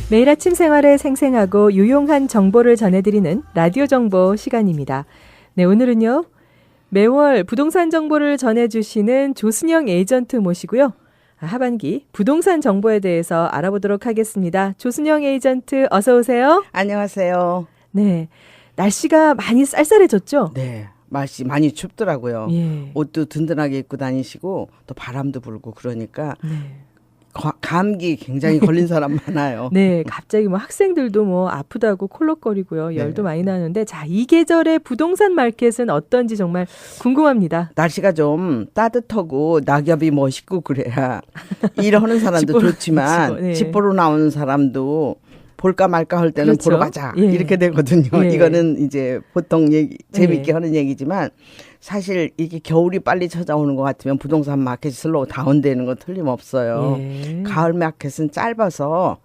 매일 아침 생활에 생생하고 유용한 정보를 전해드리는 라디오 정보 시간입니다. 네, 오늘은요. 매월 부동산 정보를 전해주시는 조순영 에이전트 모시고요. 하반기 부동산 정보에 대해서 알아보도록 하겠습니다. 조순영 에이전트 어서 오세요. 안녕하세요. 네, 날씨가 많이 쌀쌀해졌죠? 네, 날씨 많이 춥더라고요. 예. 옷도 든든하게 입고 다니시고 또 바람도 불고 그러니까 네. 감기 굉장히 걸린 사람 많아요. 네, 갑자기 뭐 학생들도 뭐 아프다고 콜록거리고요. 열도 많이 나는데 자, 이 계절의 부동산 마켓은 어떤지 정말 궁금합니다. 날씨가 좀 따뜻하고 낙엽이 멋있고 그래야 일하는 사람도 좋지만 네. 집 보러 나오는 사람도 볼까 말까 할 때는 그렇죠. 보러 가자 예. 이렇게 되거든요. 예. 이거는 이제 보통 재미있게 예. 하는 얘기지만 사실 이게 겨울이 빨리 찾아오는 것 같으면 부동산 마켓이 슬로우 다운되는 건 틀림없어요. 예. 가을 마켓은 짧아서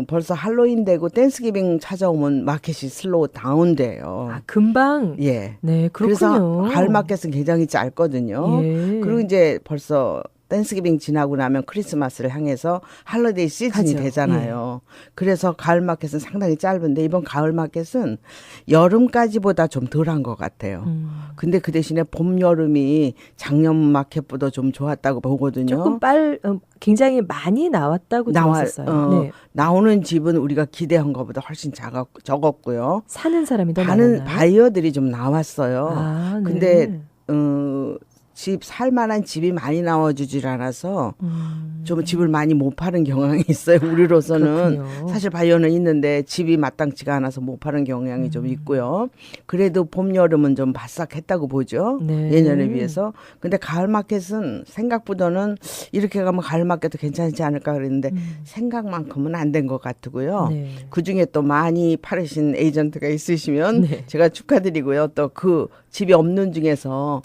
벌써 할로윈 되고 땡스기빙 찾아오면 마켓이 슬로우 다운돼요. 아, 금방. 예. 네, 그렇군요. 그래서 가을 마켓은 굉장히 짧거든요. 예. 그리고 이제 벌써 땡스기빙 지나고 나면 크리스마스를 향해서 할리데이 시즌이 가죠. 되잖아요. 그래서 가을 마켓은 상당히 짧은데 이번 가을 마켓은 여름까지보다 좀 덜한 것 같아요. 근데 그 대신에 봄, 여름이 작년 마켓보다 좀 좋았다고 보거든요. 조금 굉장히 많이 나왔다고 들었었어요. 네. 나오는 집은 우리가 기대한 것보다 훨씬 적었고요. 사는 사람이 더 많았나요? 바이어들이 좀 나왔어요. 아, 네. 근데 집 살만한 집이 많이 나와주질 않아서 좀 집을 많이 못 파는 경향이 있어요. 우리로서는 그렇군요. 사실 바이어는 있는데 집이 마땅치가 않아서 못 파는 경향이 좀 있고요. 그래도 봄, 여름은 좀 바싹했다고 보죠. 네. 예년에 비해서. 근데 가을 마켓은 생각보다는 이렇게 가면 가을 마켓도 괜찮지 않을까 그랬는데 생각만큼은 안 된 것 같고요. 네. 그중에 또 많이 파르신 에이전트가 있으시면 네. 제가 축하드리고요. 또 그 집이 없는 중에서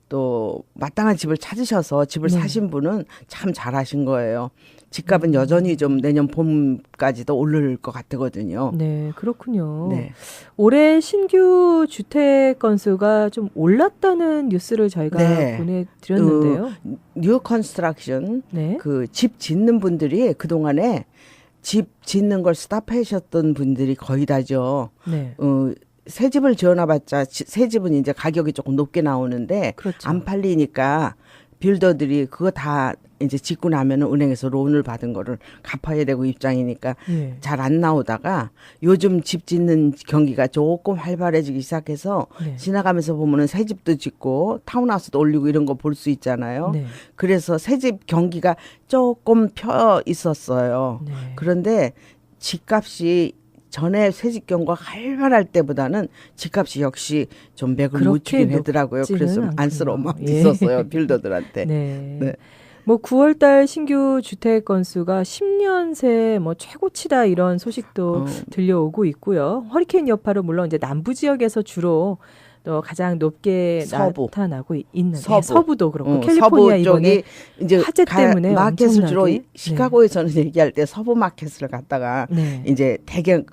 또 마땅한 집을 찾으셔서 집을 네. 사신 분은 참 잘하신 거예요. 집값은 여전히 좀 내년 봄까지도 오를 것 같거든요. 네, 그렇군요. 네. 올해 신규 주택 건수가 좀 올랐다는 뉴스를 저희가 네. 보내드렸는데요. 뉴 컨스트럭션 네. 그 집 짓는 분들이 그동안에 집 짓는 걸 스탑하셨던 분들이 거의 다죠. 네. 새 집을 지어놔봤자 새 집은 이제 가격이 조금 높게 나오는데 그렇죠. 안 팔리니까 빌더들이 그거 다 이제 짓고 나면은 은행에서 론을 받은 거를 갚아야 되고 입장이니까 예. 잘 안 나오다가 요즘 집 짓는 경기가 조금 활발해지기 시작해서 네. 지나가면서 보면은 새 집도 짓고 타운하우스도 올리고 이런 거 볼 수 있잖아요. 네. 그래서 새 집 경기가 조금 펴 있었어요. 네. 그런데 집값이 전에 새집 경과 활발할 때보다는 집값이 역시 좀 맥을 못 그렇게 추긴 하더라고요. 그래서 높지는 안쓰러운 마음이 않군요. 예. 있었어요. 빌더들한테. 네. 네. 뭐 9월 달 신규 주택 건수가 10년 새 뭐 최고치다 이런 소식도 들려오고 있고요. 허리케인 여파로 물론 이제 남부 지역에서 주로 또 가장 높게 서부. 나타나고 있는 서부. 서부도 그렇고 캘리포니아 서부 이번에 쪽이 이제 화재 때문에 마켓을 주로 엄청나게. 시카고에서는 얘기할 때 서부 마켓을 갖다가 네. 이제 대개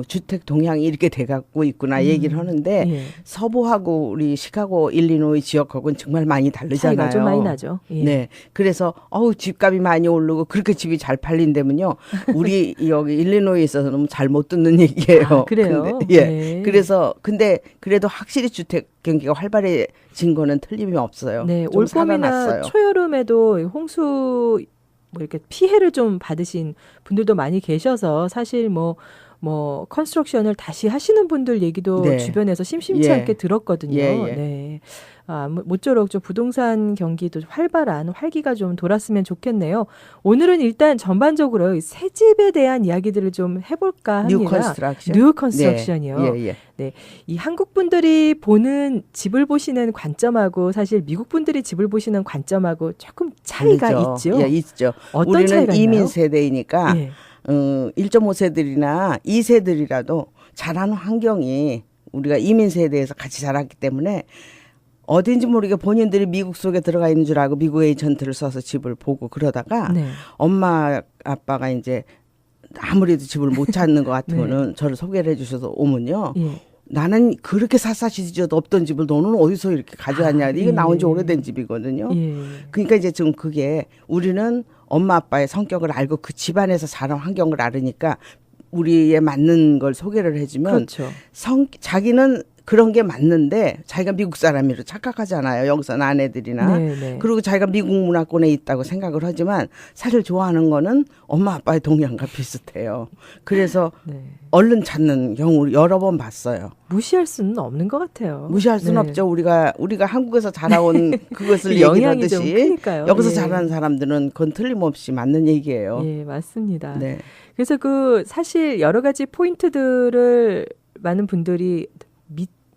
주택 동향이 이렇게 돼갖고 있구나 얘기를 하는데 예. 서부하고 우리 시카고 일리노이 지역하고는 정말 많이 다르잖아요. 차이가 좀 많이 나죠. 예. 네. 그래서 집값이 많이 오르고 그렇게 집이 잘 팔린다면요. 우리 여기 일리노이에서는 잘 못 듣는 얘기예요. 아, 그래요? 근데, 예. 네. 그래서 근데 그래도 확실히 주택 경기가 활발해진 거는 틀림이 없어요. 네, 좀 올봄이나 살아났어요. 초여름에도 홍수 뭐 이렇게 피해를 좀 받으신 분들도 많이 계셔서 사실 뭐 컨스트럭션을 다시 하시는 분들 얘기도 네. 주변에서 심심치 예. 않게 들었거든요. 예. 네. 모쪼록 좀 부동산 경기도 활발한 활기가 좀 돌았으면 좋겠네요. 오늘은 일단 전반적으로 새 집에 대한 이야기들을 좀 해볼까 합니다. 뉴 컨스트럭션. 뉴 컨스트럭션이요. 네. 예. 네, 이 한국 분들이 보는 집을 보시는 관점하고 사실 미국 분들이 집을 보시는 관점하고 조금 차이가 다르죠. 있죠. 예, 있죠. 어떤 우리는 차이가 이민 있나요? 세대이니까 예. 1.5세들이나 2세들이라도 자라는 환경이 우리가 이민 세대에서 같이 자랐기 때문에 어딘지 모르게 본인들이 미국 속에 들어가 있는 줄 알고 미국 에이전트를 써서 집을 보고 그러다가 네. 엄마 아빠가 이제 아무래도 집을 못 찾는 것 같으면은 저를 소개를 해주셔서 오면요. 예. 나는 그렇게 샅샅이 뒤져도 없던 집을 너는 어디서 이렇게 가져왔냐. 이게 예. 나온 지 오래된 집이거든요. 예. 그러니까 이제 지금 그게 우리는 엄마 아빠의 성격을 알고 그 집안에서 자란 환경을 알으니까 우리에 맞는 걸 소개를 해주면 그렇죠. 자기는 그런 게 맞는데 자기가 미국 사람이로 착각하잖아요. 여기서는 아내들이나. 네네. 그리고 자기가 미국 문화권에 있다고 생각을 하지만 사실 좋아하는 거는 엄마 아빠의 동향과 비슷해요. 그래서 네. 얼른 찾는 경우를 여러 번 봤어요. 무시할 수는 없는 것 같아요. 무시할 수는 네. 없죠. 우리가 한국에서 자라온 그것을 영향이 좀 얘기하듯이 크니까요. 여기서 예. 자란 사람들은 그건 틀림없이 맞는 얘기예요. 예, 맞습니다. 네. 그래서 그 사실 여러 가지 포인트들을 많은 분들이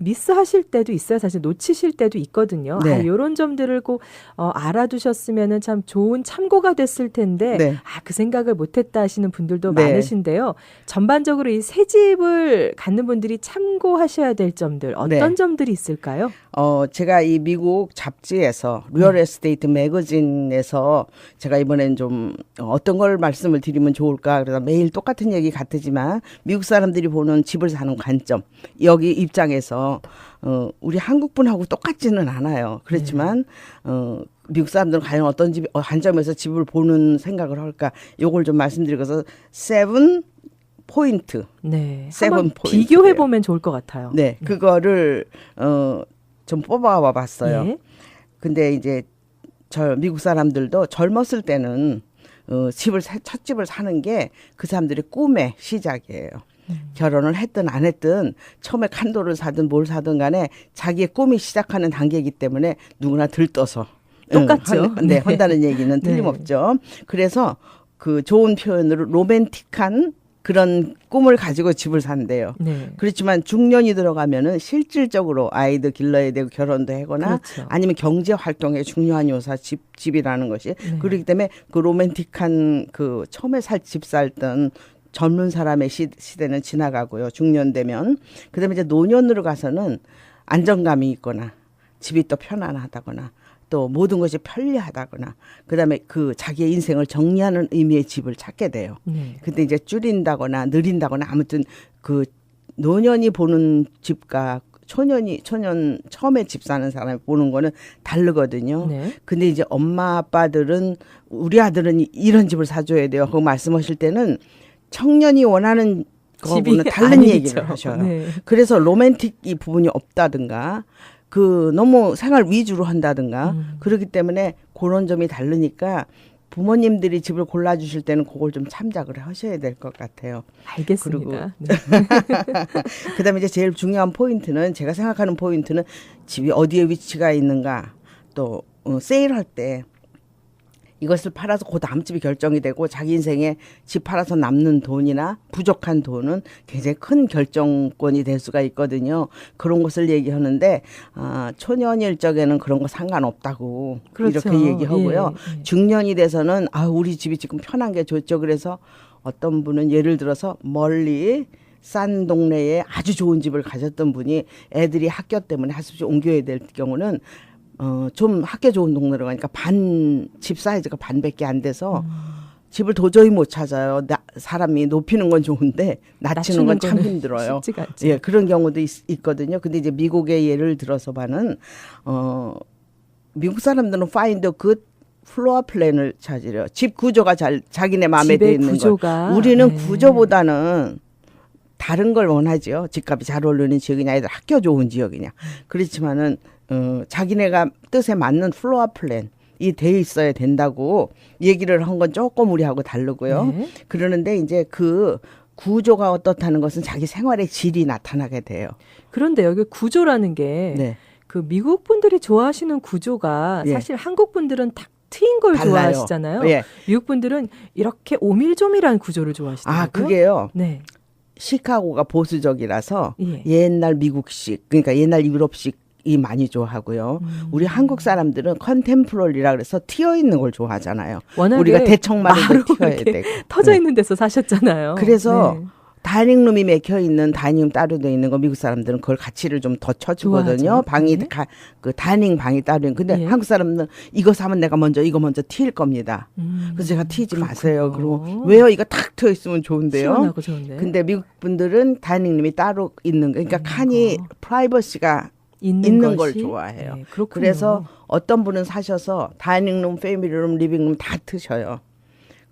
미스하실 때도 있어요. 사실 놓치실 때도 있거든요. 네. 아, 이런 점들을 꼭 알아두셨으면 참 좋은 참고가 됐을 텐데 네. 그 생각을 못했다 하시는 분들도 네. 많으신데요. 전반적으로 이 새 집을 갖는 분들이 참고하셔야 될 점들 어떤 네. 점들이 있을까요? 제가 이 미국 잡지에서 리얼 에스테이트 매거진에서 제가 이번엔 좀 어떤 걸 말씀을 드리면 좋을까 그래서 매일 똑같은 얘기 같으지만 미국 사람들이 보는 집을 사는 관점 여기 입장에서 우리 한국 분하고 똑같지는 않아요. 그렇지만 미국 사람들은 과연 어떤 집 관점에서 집을 보는 생각을 할까 요걸 좀 말씀드리고서 7 포인트. 네. 세븐 한번 포인트예요. 비교해 보면 좋을 것 같아요. 네, 그거를 좀 뽑아와 봤어요. 예. 근데 이제 미국 사람들도 젊었을 때는 첫 집을 사는 게 그 사람들의 꿈의 시작이에요. 결혼을 했든 안 했든 처음에 칸도를 사든 뭘 사든 간에 자기의 꿈이 시작하는 단계이기 때문에 누구나 들떠서 똑같죠. 네, 한다는 얘기는 틀림없죠. 그래서 그 좋은 표현으로 로맨틱한 그런 꿈을 가지고 집을 산대요. 네. 그렇지만 중년이 들어가면은 실질적으로 아이도 길러야 되고 결혼도 하거나 그렇죠. 아니면 경제 활동에 중요한 요소 집이라는 것이 네. 그렇기 때문에 그 로맨틱한 그 처음에 집 살던 젊은 사람의 시대는 지나가고요. 중년 되면 그다음에 이제 노년으로 가서는 안정감이 있거나 집이 또 편안하다거나 또 모든 것이 편리하다거나 그다음에 그 자기의 인생을 정리하는 의미의 집을 찾게 돼요. 네. 근데 이제 줄인다거나 느린다거나 아무튼 그 노년이 보는 집과 초년 처음에 집 사는 사람이 보는 거는 다르거든요. 네. 근데 이제 엄마 아빠들은 우리 아들은 이런 집을 사줘야 돼요. 그거 말씀하실 때는 청년이 원하는 거하고는 다른 아니죠. 얘기를 하셔요. 네. 그래서 로맨틱 이 부분이 없다든가 너무 생활 위주로 한다든가 그렇기 때문에 그런 점이 다르니까 부모님들이 집을 골라주실 때는 그걸 좀 참작을 하셔야 될 것 같아요. 알겠습니다. 네. 그다음에 이제 제일 중요한 포인트는 제가 생각하는 포인트는 집이 어디에 위치가 있는가 또 세일할 때 이것을 팔아서 그 다음 집이 결정이 되고 자기 인생에 집 팔아서 남는 돈이나 부족한 돈은 굉장히 큰 결정권이 될 수가 있거든요. 그런 것을 얘기하는데 초년일 적에는 그런 거 상관없다고 그렇죠. 이렇게 얘기하고요. 예. 중년이 돼서는 우리 집이 지금 편한 게 좋죠. 그래서 어떤 분은 예를 들어서 멀리 싼 동네에 아주 좋은 집을 가졌던 분이 애들이 학교 때문에 할 수 없이 옮겨야 될 경우는 좀 학교 좋은 동네로 가니까 집 사이즈가 반밖에 안 돼서 집을 도저히 못 찾아요. 사람이 높이는 건 좋은데 낮추는 건 참 힘들어요. 쉽지가 않죠. 예, 그런 경우도 있거든요. 근데 이제 미국의 예를 들어서 봐는 미국 사람들은 find a good 플로어 플랜을 찾으려. 집 구조가 자기네 마음에 집의 들어 있는 구조가, 거. 우리는 네. 구조보다는 다른 걸 원하죠. 집값이 잘 오르는 지역이냐, 아니면 학교 좋은 지역이냐. 그렇지만은 자기네가 뜻에 맞는 플로어 플랜이 돼 있어야 된다고 얘기를 한 건 조금 우리하고 다르고요. 네. 그러는데 이제 그 구조가 어떻다는 것은 자기 생활의 질이 나타나게 돼요. 그런데 여기 구조라는 게 네. 그 미국 분들이 좋아하시는 구조가 예. 사실 한국 분들은 탁 트인 걸 달라요. 좋아하시잖아요. 예. 미국 분들은 이렇게 오밀조밀한 구조를 좋아하시더라고요. 그게요. 네. 시카고가 보수적이라서 예. 옛날 미국식, 그러니까 옛날 유럽식이 많이 좋아하고요. 우리 한국 사람들은 컨템포러리라 그래서 튀어 있는 걸 좋아하잖아요. 워낙에 우리가 대청 마루도 마루 튀어야 이렇게 되고. 터져 있는 데서 사셨잖아요. 그래서 네. 다이닝룸이 막혀 있는 다이닝룸 따로 돼 있는 거 미국 사람들은 그걸 가치를 좀 더 쳐주거든요. 좋아하죠. 방이 네. 그 다이닝 방이 따로 있는. 근데 예. 한국 사람들은 이거 사면 내가 이거 먼저 튈 겁니다. 그래서 제가 튀지 마세요. 그리고 왜요? 이거 탁 트여 있으면 좋은데요. 시원하고 좋은데. 근데 미국 분들은 다이닝룸이 따로 있는 거. 그러니까 칸이 프라이버시가 있는 걸 것이? 좋아해요. 네, 그렇군요. 그래서 어떤 분은 사셔서 다이닝룸, 패밀리룸, 리빙룸 다 트셔요.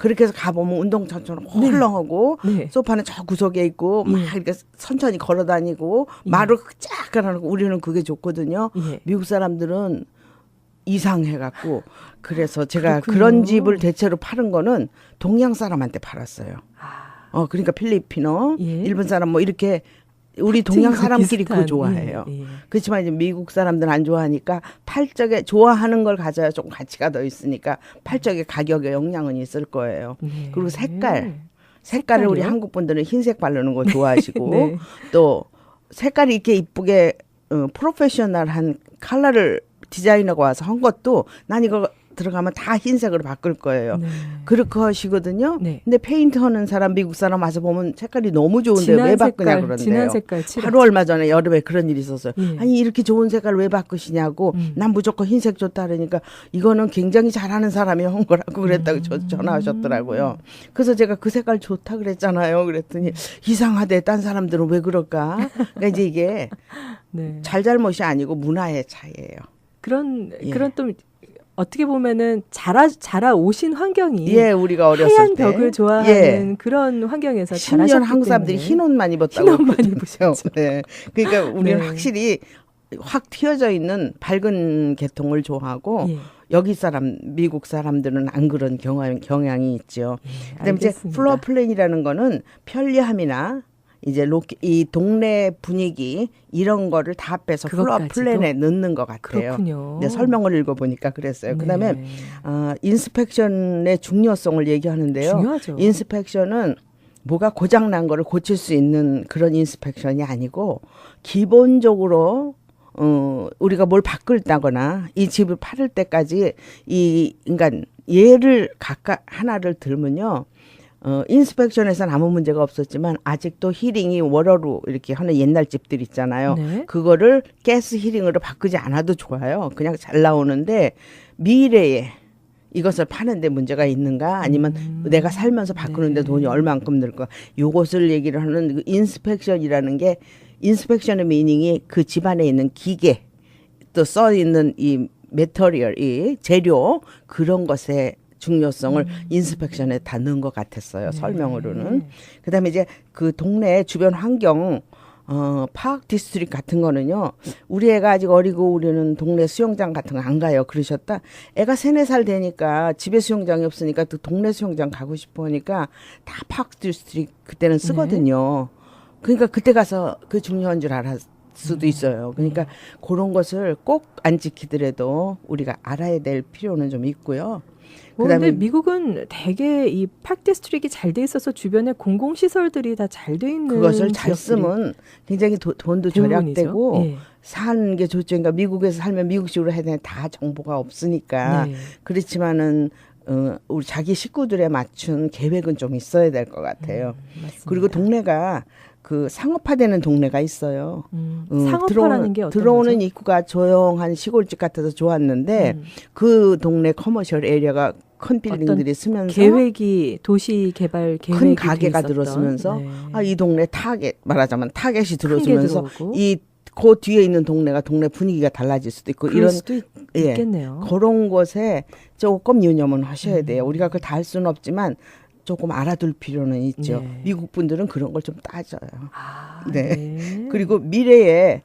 그렇게 해서 가보면 운동장처럼 헐렁하고 네. 소파는 저 구석에 있고 막 이렇게 천천히 걸어 다니고 말을 쫙 가라고 우리는 그게 좋거든요. 예. 미국 사람들은 이상해갖고 그래서 제가 그렇군요. 그런 집을 대체로 파는 거는 동양 사람한테 팔았어요. 그러니까 필리핀어, 예. 일본 사람 뭐 이렇게 우리 동양 사람끼리 비슷한, 그거 좋아해요. 예. 그렇지만 이제 미국 사람들은 안 좋아하니까 팔적에 좋아하는 걸 가져야 조금 가치가 더 있으니까 팔적에 가격에 영향은 있을 거예요. 네. 그리고 색깔을 색깔이요? 우리 한국 분들은 흰색 바르는 거 좋아하시고 네. 또 색깔이 이렇게 이쁘게 프로페셔널한 컬러를 디자이너가 와서 한 것도 난 이거 들어가면 다 흰색으로 바꿀 거예요. 네. 그렇게 하시거든요. 네. 근데 페인트 하는 사람 미국 사람 와서 보면 색깔이 너무 좋은데 진한 왜 바꾸냐 색깔, 그런데요. 진한 색깔 칠하죠. 하루 얼마 전에 여름에 그런 일이 있었어요. 예. 아니 이렇게 좋은 색깔 왜 바꾸시냐고 난 무조건 흰색 좋다 그러니까 이거는 굉장히 잘하는 사람이 한 거라고 그랬다고 전화하셨더라고요. 그래서 제가 그 색깔 좋다 그랬잖아요. 그랬더니 이상하대 딴 사람들은 왜 그럴까. 그러니까 이제 이게 네. 잘잘못이 아니고 문화의 차이예요. 그런 예. 또 어떻게 보면은 자라 오신 환경이 예, 우리가 어렸을 하얀 때 벽을 좋아하는 그런 환경에서 10년 자라셨기 한국 사람들이 때문에 흰 옷만 입었다고 흰옷만 그러거든요. 네. 그러니까 우리는 네. 확실히 확 튀어져 있는 밝은 계통을 좋아하고 예. 여기 사람 미국 사람들은 안 그런 경향이 있죠. 그다음에 이제 알겠습니다. 플로어 플랜이라는 거는 편리함이나 이제 이 동네 분위기 이런 거를 다 빼서 플로어 그것까지도? 플랜에 넣는 것 같아요. 그렇군요. 네, 설명을 읽어보니까 그랬어요. 그다음에 네. 인스펙션의 중요성을 얘기하는데요. 중요하죠. 인스펙션은 뭐가 고장난 거를 고칠 수 있는 그런 인스펙션이 아니고 기본적으로 우리가 뭘 바꿀다거나 이 집을 팔을 때까지 그러니까 예를 각각 하나를 들면요. 인스펙션에서는 아무 문제가 없었지만 아직도 히링이 월어로 이렇게 하는 옛날 집들 있잖아요. 네. 그거를 가스 히링으로 바꾸지 않아도 좋아요. 그냥 잘 나오는데 미래에 이것을 파는데 문제가 있는가 아니면 내가 살면서 바꾸는데 네. 돈이 얼만큼 들까 요것을 얘기를 하는 그 인스펙션이라는 게 인스펙션의 미닝이 그 집안에 있는 기계 또 써 있는 이 메터리얼 이 재료 그런 것에 중요성을 인스펙션에 다 넣은 것 같았어요. 설명으로는. 그다음에 이제 그 동네 주변 환경 파크 디스트릭 같은 거는요. 우리 애가 아직 어리고 우리는 동네 수영장 같은 거 안 가요. 그러셨다. 애가 3-4살 되니까 집에 수영장이 없으니까 또 동네 수영장 가고 싶어 하니까 다 파크 디스트릭 그때는 쓰거든요. 그러니까 그때 가서 그 중요한 줄 알았을 수도 있어요. 그러니까 그런 것을 꼭 안 지키더라도 우리가 알아야 될 필요는 좀 있고요. 그런데 미국은 되게 이 파크 디스트릭이 잘 돼 있어서 주변에 공공 시설들이 다 잘 돼 있는 그것을 잘 지역들이 쓰면 굉장히 돈도 대부분이죠. 절약되고 예. 사는 게 좋죠. 그러니까 미국에서 살면 미국식으로 해야 되는 다 정보가 없으니까 네. 그렇지만은 우리 자기 식구들에 맞춘 계획은 좀 있어야 될 것 같아요. 맞습니다. 그리고 동네가 그 상업화되는 동네가 있어요. 상업화라는 게 어떤 들어오는 거죠? 입구가 조용한 시골집 같아서 좋았는데 그 동네 커머셜 에리어가 큰 빌딩들이 쓰면서 계획이 도시 개발 계획이 큰 가게가 돼 있었던, 들어서면서 네. 이 동네 말하자면 타겟이 큰 게 들어서면서 들어오고. 그 뒤에 있는 동네가 동네 분위기가 달라질 수도 있고 그럴 이런 수도 예, 있겠네요. 그런 것에 조금 유념은 하셔야 돼요. 우리가 그걸 다 할 수는 없지만 조금 알아둘 필요는 있죠. 네. 미국 분들은 그런 걸 좀 따져요. 아, 네. 네. 그리고 미래에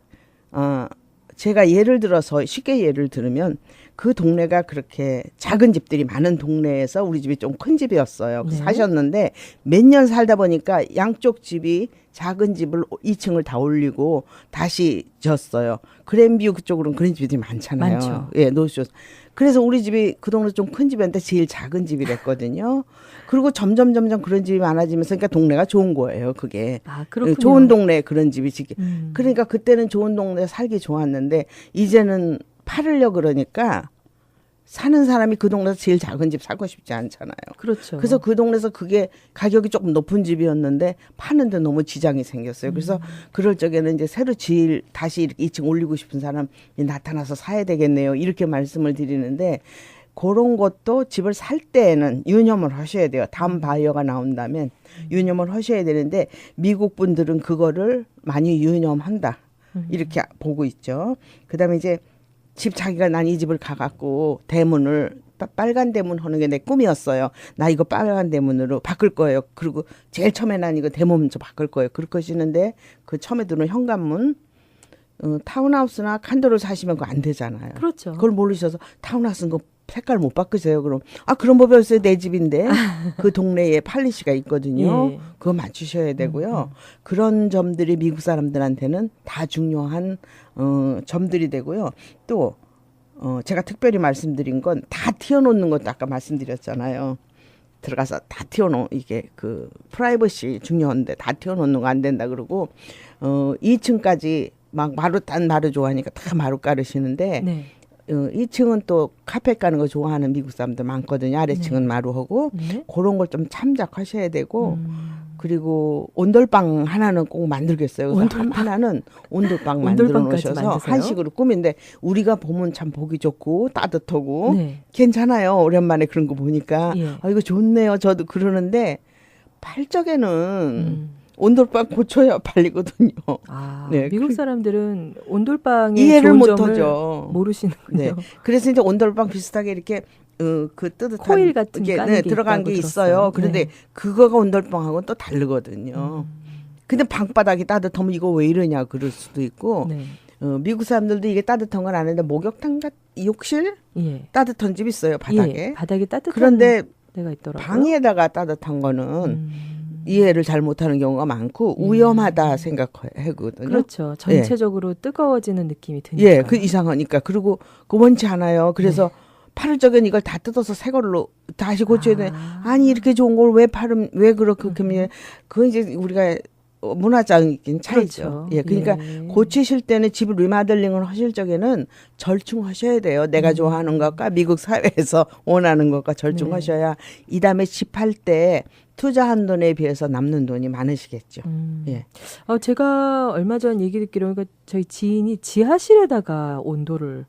제가 예를 들어서 쉽게 예를 들으면 그 동네가 그렇게 작은 집들이 많은 동네에서 우리 집이 좀 큰 집이었어요. 네. 사셨는데 몇 년 살다 보니까 양쪽 집이 작은 집을 2층을 다 올리고 다시 졌어요. 그랜뷰 그쪽으로는 그런 집들이 많잖아요. 많죠. 예, 노쇼. 그래서 우리 집이 그 동네 좀 큰 집이었는데 제일 작은 집이 됐거든요. 그리고 점점 그런 집이 많아지면서 그러니까 동네가 좋은 거예요. 그게. 아, 그렇군요. 좋은 동네에 그런 집이 지기. 음. 그러니까 그때는 좋은 동네에 살기 좋았는데 이제는 팔으려 그러니까 사는 사람이 그 동네에서 제일 작은 집 사고 싶지 않잖아요. 그렇죠. 그래서 그 동네에서 그게 가격이 조금 높은 집이었는데 파는데 너무 지장이 생겼어요. 그래서 그럴 적에는 이제 새로 다시 이렇게 2층 올리고 싶은 사람이 나타나서 사야 되겠네요. 이렇게 말씀을 드리는데 그런 것도 집을 살 때에는 유념을 하셔야 돼요. 다음 바이어가 나온다면 유념을 하셔야 되는데 미국 분들은 그거를 많이 유념한다. 이렇게 보고 있죠. 그다음에 이제 집 자기가 난 이 집을 가갖고 대문을 빨간 대문 하는 게 내 꿈이었어요. 나 이거 빨간 대문으로 바꿀 거예요. 그리고 제일 처음에 난 이거 대문 좀 바꿀 거예요. 그렇게 하시는데 그 처음에 들어온 현관문 타운하우스나 칸도를 사시면 그거 안 되잖아요. 그렇죠. 그걸 모르셔서 타운하우스는 거 색깔 못 바꾸세요. 그럼 그런 법이 없어요. 내 집인데 그 동네에 팔리시가 있거든요. 예. 그거 맞추셔야 되고요. 그런 점들이 미국 사람들한테는 다 중요한 점들이 되고요. 또 제가 특별히 말씀드린 건 다 튀어놓는 것도 아까 말씀드렸잖아요. 들어가서 다 튀어놓 이게 그 프라이버시 중요한데 다 튀어놓는 거 안 된다 그러고 2층까지 막 마루 좋아하니까 다 마루 깔으시는데 네. 2층은 또 카펫 가는 거 좋아하는 미국 사람들 많거든요. 아래층은 네. 마루하고 네. 그런 걸 좀 참작하셔야 되고 그리고 온돌방 하나는 꼭 만들겠어요. 그래서 하나는 온돌방 만들어 온돌방까지 놓으셔서 만드세요? 한식으로 꾸민데 우리가 보면 참 보기 좋고 따뜻하고 네. 괜찮아요. 오랜만에 그런 거 보니까 예. 이거 좋네요. 저도 그러는데 팔적에는 온돌방 고쳐야 팔리거든요. 네, 미국 사람들은 온돌방의 이해를 좋은 못 점을 하죠. 모르시는군요. 네. 그래서 이제 온돌방 비슷하게 이렇게 그 뜨뜻한 코일 같은 게, 까는 게 들어간 있다고 게 들었어요. 있어요. 그런데 네. 그거가 온돌방하고는 또 다르거든요. 근데 방바닥이 따뜻하면 이거 왜 이러냐 그럴 수도 있고 네. 미국 사람들도 이게 따뜻한 건 아는데 목욕탕 욕실 예. 따뜻한 집 있어요 바닥에. 예. 바닥이 따뜻한 그런데 데가 있더라고요. 방에다가 따뜻한 거는 이해를 잘 못하는 경우가 많고 위험하다 생각하거든요. 그렇죠. 전체적으로 뜨거워지는 느낌이 드니까. 예, 그 이상하니까. 그리고 그 원치 않아요. 그래서 팔을 적은 이걸 다 뜯어서 새 걸로 다시 고쳐야 돼. 아니 이렇게 좋은 걸 왜 그렇게 하면 그건 이제 우리가 문화적인 차이죠. 그렇죠. 예, 그러니까 예. 고치실 때는 집을 리마델링을 하실 적에는 절충하셔야 돼요. 내가 좋아하는 것과 미국 사회에서 원하는 것과 절충하셔야 이 다음에 집 할 때 투자한 돈에 비해서 남는 돈이 많으시겠죠. 예. 제가 얼마 전 얘기 듣기로 그러니까 저희 지인이 지하실에다가 온도를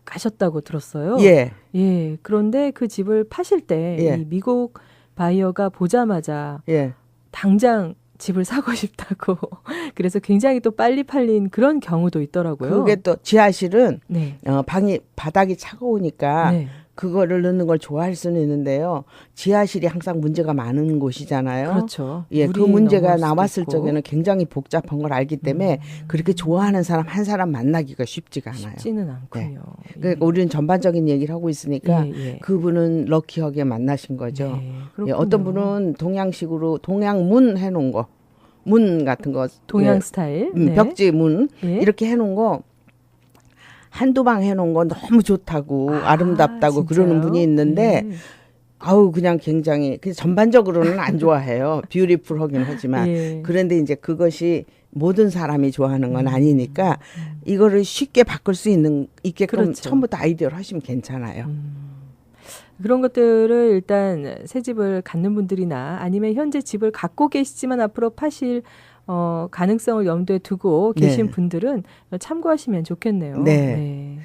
까셨다고 들었어요. 예. 예. 그런데 그 집을 파실 때 예. 이 미국 바이어가 보자마자 예. 당장 집을 사고 싶다고 그래서 굉장히 또 빨리 팔린 그런 경우도 있더라고요. 그게 또 지하실은 네. 바닥이 차가우니까 네. 그거를 넣는 걸 좋아할 수는 있는데요. 지하실이 항상 문제가 많은 곳이잖아요. 그렇죠. 예, 그 물이 문제가 넘어올 수도 나왔을 있고. 적에는 굉장히 복잡한 걸 알기 때문에 그렇게 좋아하는 사람 한 사람 만나기가 쉽지가 않아요. 쉽지는 않군요. 그러니까 우리는 전반적인 얘기를 하고 있으니까 예. 그분은 럭키하게 만나신 거죠. 네, 예, 그렇군요. 어떤 분은 동양식으로 동양문 해놓은 거, 문 같은 거, 동양 예, 스타일. 네. 벽지 문 예. 이렇게 해놓은 거 한두 방 해놓은 거 너무 좋다고 아름답다고 진짜요? 그러는 분이 있는데 예. 아우 그냥 굉장히 전반적으로는 안 좋아해요. 뷰티풀하긴 하지만 예. 그런데 이제 그것이 모든 사람이 좋아하는 건 아니니까 이거를 쉽게 바꿀 수 있게끔 그렇죠. 처음부터 아이디어를 하시면 괜찮아요. 그런 것들을 일단 새 집을 갖는 분들이나 아니면 현재 집을 갖고 계시지만 앞으로 파실 가능성을 염두에 두고 계신 네. 분들은 참고하시면 좋겠네요. 네.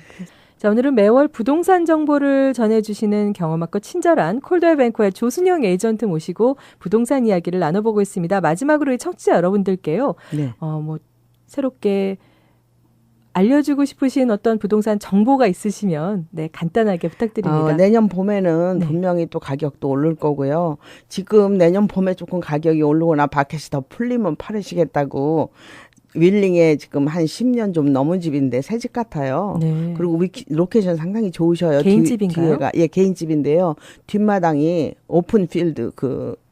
자, 오늘은 매월 부동산 정보를 전해주시는 경험 많고 친절한 콜드웰 뱅코의 조순영 에이전트 모시고 부동산 이야기를 나눠보고 있습니다. 마지막으로 이 청취자 여러분들께요. 네. 새롭게 알려주고 싶으신 어떤 부동산 정보가 있으시면 간단하게 부탁드립니다. 내년 봄에는 네. 분명히 또 가격도 오를 거고요. 지금 내년 봄에 조금 가격이 오르거나 마켓이 더 풀리면 팔으시겠다고 윌링에 지금 한 10년 좀 넘은 집인데 새 집 같아요. 네. 그리고 로케이션 상당히 좋으셔요. 개인 집인가요? 뒤에가 개인 집인데요. 뒷마당이 오픈 필드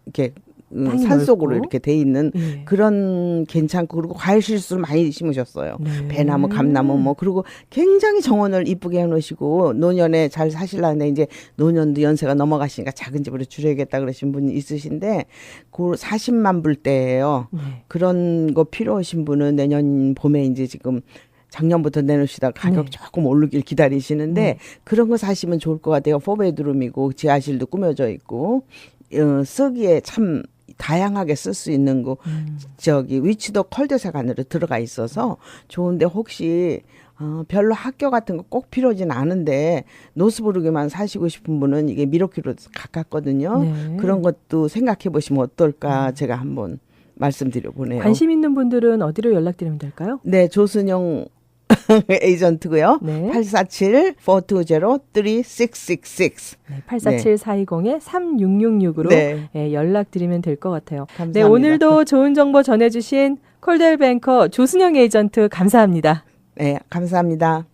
이렇게 땅이 산속으로 넓고. 이렇게 돼 있는 예. 그런 괜찮고 그리고 과일 실수를 많이 심으셨어요. 네. 배나무, 감나무 그리고 굉장히 정원을 이쁘게 해놓으시고 노년에 잘 사실라는데 이제 노년도 연세가 넘어가시니까 작은 집으로 줄여야겠다 그러신 분이 있으신데 그 40만 불대예요. 네. 그런 거 필요하신 분은 내년 봄에 이제 지금 작년부터 내놓으시다가 가격 네. 조금 오르길 기다리시는데 그런 거 사시면 좋을 것 같아요. 4베드룸이고 지하실도 꾸며져 있고 쓰기에 참 다양하게 쓸 수 있는 거 위치도 컬데색 안으로 들어가 있어서 좋은데 혹시 별로 학교 같은 거 꼭 필요하진 않은데 노스부르크만 사시고 싶은 분은 이게 미러키로 가깝거든요. 네. 그런 것도 생각해 보시면 어떨까 제가 한번 말씀드려 보네요. 관심 있는 분들은 어디로 연락드리면 될까요? 네, 조순영 에이전트고요. 네. 847-420-3666. 네, 847-420-3666으로 네. 예, 연락드리면 될 것 같아요. 감사합니다. 네, 오늘도 좋은 정보 전해주신 콜델 뱅커 조순영 에이전트 감사합니다. 네, 감사합니다.